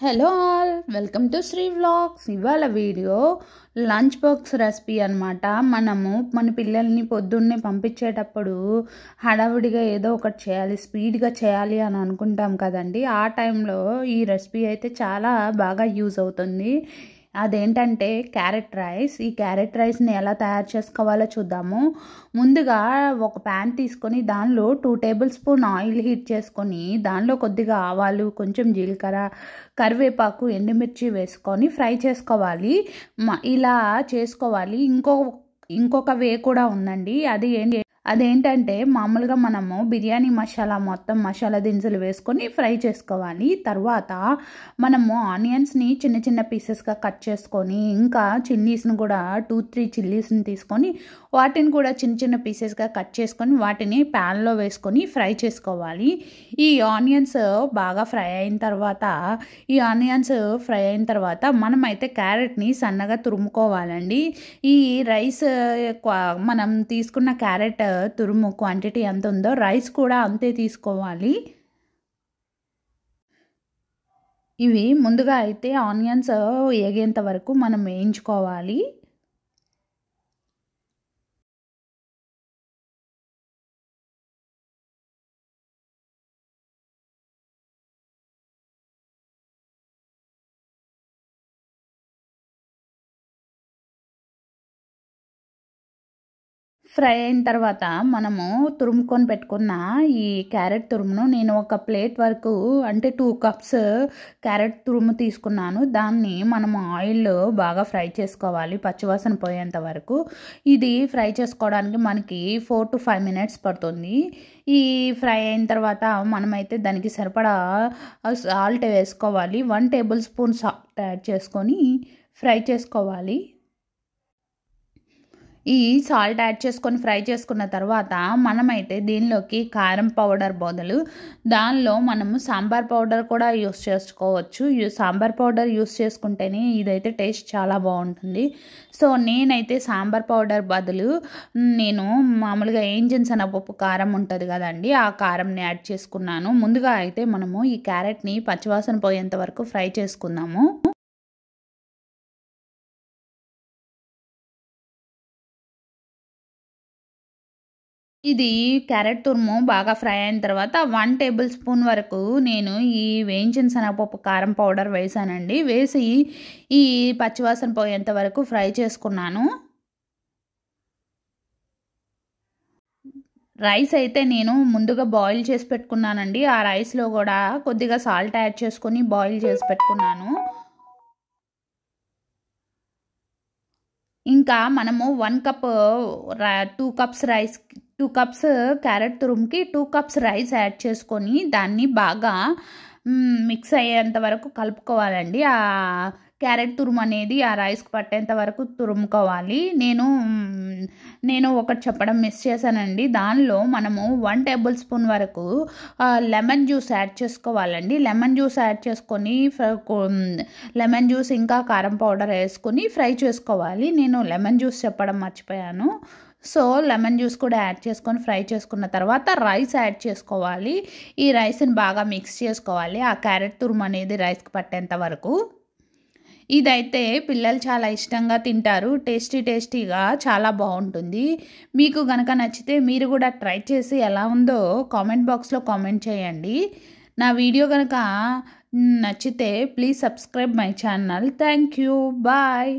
Hello all, welcome to Sri vlogs. ఇవాళ video lunch box recipe అనమాట. మనము మన పిల్లల్ని పొద్దున్నే పంపించేటప్పుడు హడావుడిగా ఏదో ఒకటి చేయాలి, స్పీడ్గా చేయాలి అని అనుకుంటాం కదండి. ఆ టైంలో ఈ రెసిపీ అయితే చాలా బాగా యూజ్ అవుతుంది. అదేంటంటే క్యారెట్ రైస్. ఈ క్యారెట్ రైస్ని ఎలా తయారు చేసుకోవాలో చూద్దాము. ముందుగా ఒక ప్యాన్ తీసుకొని దానిలో 2 టేబుల్ స్పూన్ ఆయిల్ హీట్ చేసుకొని దానిలో కొద్దిగా ఆవాలు, కొంచెం జీలకర్ర, కరివేపాకు, ఎండుమిర్చి వేసుకొని ఫ్రై చేసుకోవాలి. ఇలా చేసుకోవాలి. ఇంకొక వే కూడా ఉందండి. అదేంటంటే మామూలుగా మనము బిర్యానీ మసాలా మొత్తం మసాలా దినుసులు వేసుకొని ఫ్రై చేసుకోవాలి. తర్వాత మనము ఆనియన్స్ని చిన్న చిన్న పీసెస్గా కట్ చేసుకొని, ఇంకా చిల్లీస్ని కూడా 2-3 చిల్లీస్ని తీసుకొని వాటిని కూడా చిన్న చిన్న పీసెస్గా కట్ చేసుకొని వాటిని ప్యాన్లో వేసుకొని ఫ్రై చేసుకోవాలి. ఈ ఆనియన్స్ బాగా ఫ్రై అయిన తర్వాత మనమైతే క్యారెట్ని సన్నగా తురుముకోవాలండి. ఈ రైస్ మనం తీసుకున్న క్యారెట్ తురుము క్వాంటిటీ ఎంత ఉందో రైస్ కూడా అంతే తీసుకోవాలి. ఇవి ముందుగా అయితే ఆనియన్స్ వేగేంత వరకు మనం వేయించుకోవాలి. ఫ్రై అయిన తర్వాత మనము తురుముకొని పెట్టుకున్న ఈ క్యారెట్ తురుమును నేను ఒక ప్లేట్ వరకు, అంటే 2 కప్స్ క్యారెట్ తురుము తీసుకున్నాను. దాన్ని మనము ఆయిల్లో బాగా ఫ్రై చేసుకోవాలి పచ్చివాసన పోయేంత వరకు. ఇది ఫ్రై చేసుకోవడానికి మనకి 4 to 5 minutes పడుతుంది. ఈ ఫ్రై అయిన తర్వాత మనమైతే దానికి సరిపడా సాల్ట్ వేసుకోవాలి. 1 టేబుల్ స్పూన్ సాల్ట్ యాడ్ చేసుకొని ఫ్రై చేసుకోవాలి. ఈ సాల్ట్ యాడ్ చేసుకొని ఫ్రై చేసుకున్న తర్వాత మనమైతే దీనిలోకి కారం పౌడర్ బదులు దానిలో మనము సాంబార్ పౌడర్ కూడా యూస్ చేసుకోవచ్చు. సాంబార్ పౌడర్ యూస్ చేసుకుంటేనే ఇదైతే టేస్ట్ చాలా బాగుంటుంది. సో నేనైతే సాంబార్ పౌడర్ బదులు నేను మామూలుగా ఏంజిన్ శనగపప్పు కారం ఉంటుంది కదండి, ఆ కారంని యాడ్ చేసుకున్నాను. ముందుగా అయితే మనము ఈ క్యారెట్ని పచ్చివాసన పోయేంత వరకు ఫ్రై చేసుకుందాము. ఇది క్యారెట్ తురుము బాగా ఫ్రై అయిన తర్వాత 1 టేబుల్ స్పూన్ వరకు నేను ఈ వేయించిన శనగపప్పు కారం పౌడర్ వేసానండి. వేసి ఈ పచ్చివాసన పోయేంత వరకు ఫ్రై చేసుకున్నాను. రైస్ అయితే నేను ముందుగా బాయిల్ చేసి పెట్టుకున్నానండి. ఆ రైస్లో కూడా కొద్దిగా సాల్ట్ యాడ్ చేసుకొని బాయిల్ చేసి పెట్టుకున్నాను. ఇంకా మనము 1 కప్ 2 కప్స్ క్యారెట్ తురుముకి 2 కప్స్ రైస్ యాడ్ చేసుకొని దాన్ని బాగా మిక్స్ అయ్యేంత వరకు కలుపుకోవాలండి. ఆ క్యారెట్ తురుము అనేది ఆ రైస్కి పట్టేంత వరకు తురుముకోవాలి. నేను ఒకటి చెప్పడం మిస్ చేశానండి. దానిలో మనము 1 టేబుల్ స్పూన్ వరకు లెమన్ జ్యూస్ యాడ్ చేసుకోవాలండి. లెమన్ జ్యూస్ యాడ్ చేసుకొని లెమన్ జ్యూస్ ఇంకా కారం పౌడర్ వేసుకొని ఫ్రై చేసుకోవాలి. నేను లెమన్ జ్యూస్ చెప్పడం మర్చిపోయాను. సో లెమన్ జ్యూస్ కూడా యాడ్ చేసుకొని ఫ్రై చేసుకున్న తర్వాత రైస్ యాడ్ చేసుకోవాలి. ఈ రైస్ని బాగా మిక్స్ చేసుకోవాలి ఆ క్యారెట్ తురుము అనేది రైస్కి పట్టేంత వరకు. ఇదైతే పిల్లలు చాలా ఇష్టంగా తింటారు. టేస్టీగా చాలా బాగుంటుంది. మీకు కనుక నచ్చితే మీరు కూడా ట్రై చేసి ఎలా ఉందో కామెంట్ బాక్స్లో కామెంట్ చేయండి. నా వీడియో కనుక నచ్చితే please subscribe my channel. Thank you. Bye.